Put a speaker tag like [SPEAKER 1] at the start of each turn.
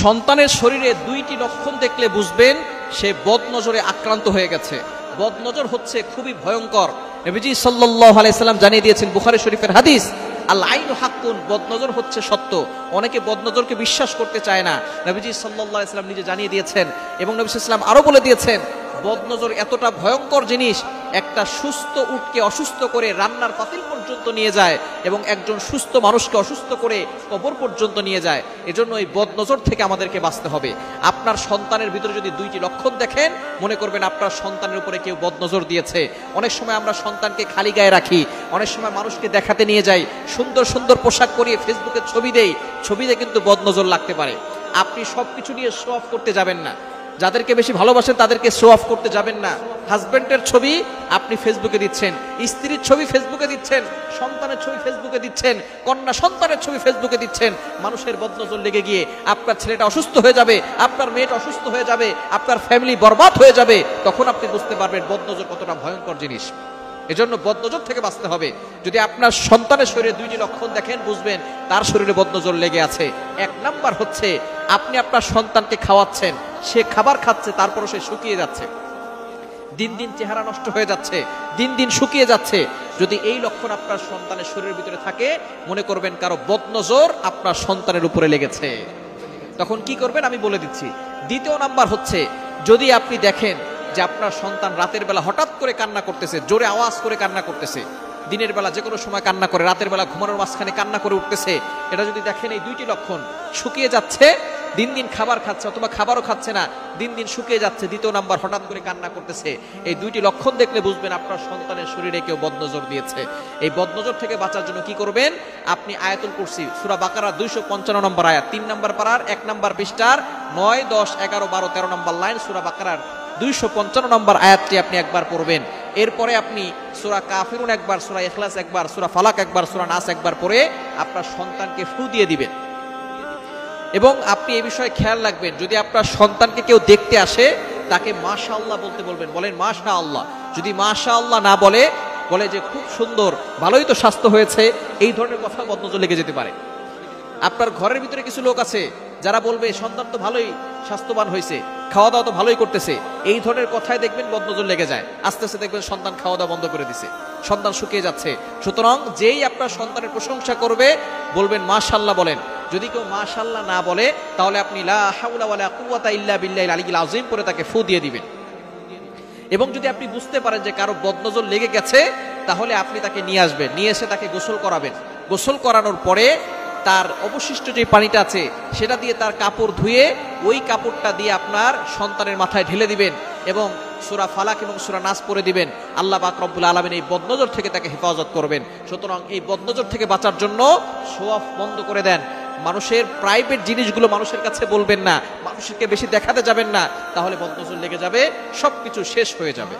[SPEAKER 1] সন্তানের শরীরে দুইটি লক্ষণ দেখলে বুঝবেন সে বদনজরে আক্রান্ত হয়ে গেছে। বদনজর হচ্ছে খুবই ভয়ঙ্কর। নবীজি সাল্লাল্লাহু আলাইহি সাল্লাম জানিয়ে দিয়েছেন, বুখারী শরীফের হাদিস, আল আইনু হাক্কুন, বদনজর হচ্ছে সত্য। অনেকে বদনজরকে বিশ্বাস করতে চায় না। নবীজি সাল্লাল্লাহু আলাইহি সাল্লাম নিজে জানিয়ে দিয়েছেন এবং নবী সাল্লাল্লাহু আলাইহি সাল্লাম আরো বলে দিয়েছেন, বদনজর এতটা ভয়ঙ্কর জিনিস, একটা সুস্থ উটকে অসুস্থ করে রান্নার পাতিল পর্যন্ত নিয়ে যায় এবং একজন সুস্থ মানুষকে অসুস্থ করে কবর পর্যন্ত নিয়ে যায়। এজন্য এই বদনজর থেকে আমাদেরকে বাঁচতে হবে। আপনার সন্তানের ভিতরে যদি দুইটি লক্ষণ দেখেন, মনে করবেন আপনার সন্তানের উপরে কেউ বদনজর দিয়েছে। অনেক সময় আমরা সন্তানকে খালি গায়ে রাখি, অনেক সময় মানুষকে দেখাতে নিয়ে যাই, সুন্দর সুন্দর পোশাক পরিয়ে ফেসবুকে ছবি দেই, ছবিতে কিন্তু বদনজর লাগতে পারে। আপনি সবকিছু নিয়ে শো অফ করতে যাবেন না। যাদেরকে বেশি ভালোবাসেন তাদেরকে শো অফ করতে যাবেন না। হাজবেন্ডের ছবি আপনি ফেসবুকে দিচ্ছেন, স্ত্রীর ছবি ফেসবুকে দিচ্ছেন, সন্তানের ছবি ফেসবুকে দিচ্ছেন, কন্যা সন্তানের ছবি ফেসবুকে দিচ্ছেন। মানুষের বদনজর লেগে গিয়ে আপনার ছেলেটা অসুস্থ হয়ে যাবে, আপনার মেয়েটা অসুস্থ হয়ে যাবে, আপনার ফ্যামিলি বরবাদ হয়ে যাবে। তখন আপনি বুঝতে পারবেন বদনজর কতটা ভয়ঙ্কর জিনিস। এজন্য বদনজর থেকে বাঁচতে হবে। যদি আপনার সন্তানের শরীরে দুইটি লক্ষণ দেখেন, বুঝবেন তার শরীরে বদনজর লেগে আছে। এক নাম্বার হচ্ছে, আপনি আপনার সন্তানকে খাওয়াচ্ছেন, সে খাবার খাচ্ছে, তারপরও সে শুকিয়ে যাচ্ছে, দিন দিন চেহারা নষ্ট হয়ে যাচ্ছে, দিন দিন শুকিয়ে যাচ্ছে। যদি এই লক্ষণ আপনার সন্তানের শরীরের ভিতরে থাকে, মনে করবেন কারো বদনজর আপনার সন্তানের উপরে লেগেছে। তখন কি করবেন আমি বলে দিচ্ছি। দ্বিতীয় নাম্বার হচ্ছে, যদি আপনি দেখেন যে আপনার সন্তান রাতের বেলা হঠাৎ করে কান্না করতেছে, জোরে আওয়াজ করে কান্না করতেছে, দিনের বেলা যে কোনো সময় কান্না করে, রাতের বেলা ঘুমানোর মাঝখানে কান্না করে উঠতেছে, এটা যদি দেখেন এই দুইটি লক্ষণ, শুকিয়ে যাচ্ছে, দিন দিন খাবার খাচ্ছে অথবা খাবারও খাচ্ছে না, দিন দিন শুকিয়ে যাচ্ছে, দ্বিতীয় নাম্বার হঠাৎ করে কান্না করতেছে, এই দুইটি লক্ষণ দেখলে বুঝবেন আপনার সন্তানের শরীরে কেউ বদনজর দিয়েছে। এই বদনজর থেকে বাঁচার জন্য কি করবেন? আপনি আয়াতুল কুরসি, সূরা বাকারা 255 নম্বর আয়াত, 3 নম্বর পারার 1 নম্বর পৃষ্ঠার 9, 10, 11, 12, 13 নম্বর লাইন, সূরা বাকারার 255 নম্বর আয়াতটি আপনি একবার পড়বেন। এরপরে আপনি সূরা কাফিরুন একবার, সূরা ইখলাস একবার, সূরা ফালাক একবার, সূরা নাস একবার পড়ে আপনার সন্তানকে ফু দিয়ে দিবেন। এবং আপনি এই বিষয়ে খেয়াল রাখবেন, যদি আপনার সন্তানকে কেউ দেখতে আসে, তাকে মাশাআল্লাহ বলতে বলবেন। বলেন মাশাআল্লাহ। যদি মাশাআল্লাহ না বলে, বলে যে খুব সুন্দর, ভালোই তো স্বাস্থ্য হয়েছে, এই ধরনের কথা বদনজর লেগে যেতে পারে। আপনার ঘরের ভিতরে কিছু লোক আছে যারা বলবে সন্তান তো ভালোই স্বাস্থ্যবান হয়েছে, খাওয়া দাওয়া তো ভালোই করতেছে, এই ধরনের কথায় দেখবেন বদনজর লেগে যায়। আস্তে আস্তে দেখবেন সন্তান খাওয়া দাওয়া বন্ধ করে দিছে, সন্তান শুকিয়ে যাচ্ছে। সুতরাং যেই আপনার সন্তানের প্রশংসা করবে, বলবেন মাশাআল্লাহ বলেন। যদি কেউ মাশাআল্লাহ না বলে, তাহলে আপনি লা হাওলা ওয়ালা কুওয়াতা ইল্লা বিল্লাহিল আলিয়্যিল আযীম পরে তাকে ফু দিয়ে দিবেন। এবং যদি আপনি বুঝতে পারেন যে কারো বদনজর লেগে গেছে, তাহলে আপনি তাকে নিয়ে আসবেন, নিয়ে এসে তাকে গোসল করাবেন। গোসল করানোর পরে তার অবশিষ্ট যে পানিটা আছে সেটা দিয়ে তার কাপড় ধুয়ে, ওই কাপড়টা দিয়ে আপনার সন্তানের মাথায় ঢেলে দিবেন এবং সূরা ফালাক এবং সূরা নাস পড়ে দিবেন। আল্লাহ পাক রব্বুল আলামিন এই বদনজর থেকে তাকে হেফাজত করবেন। সুতরাং এই বদনজর থেকে বাঁচার জন্য শো অফ বন্ধ করে দেন। মানুষের প্রাইভেট জিনিসগুলো মানুষের কাছে বলবেন না, মানুষকে বেশি দেখাতে যাবেন না, তাহলে বদনজর লেগে যাবে, সবকিছু শেষ হয়ে যাবে।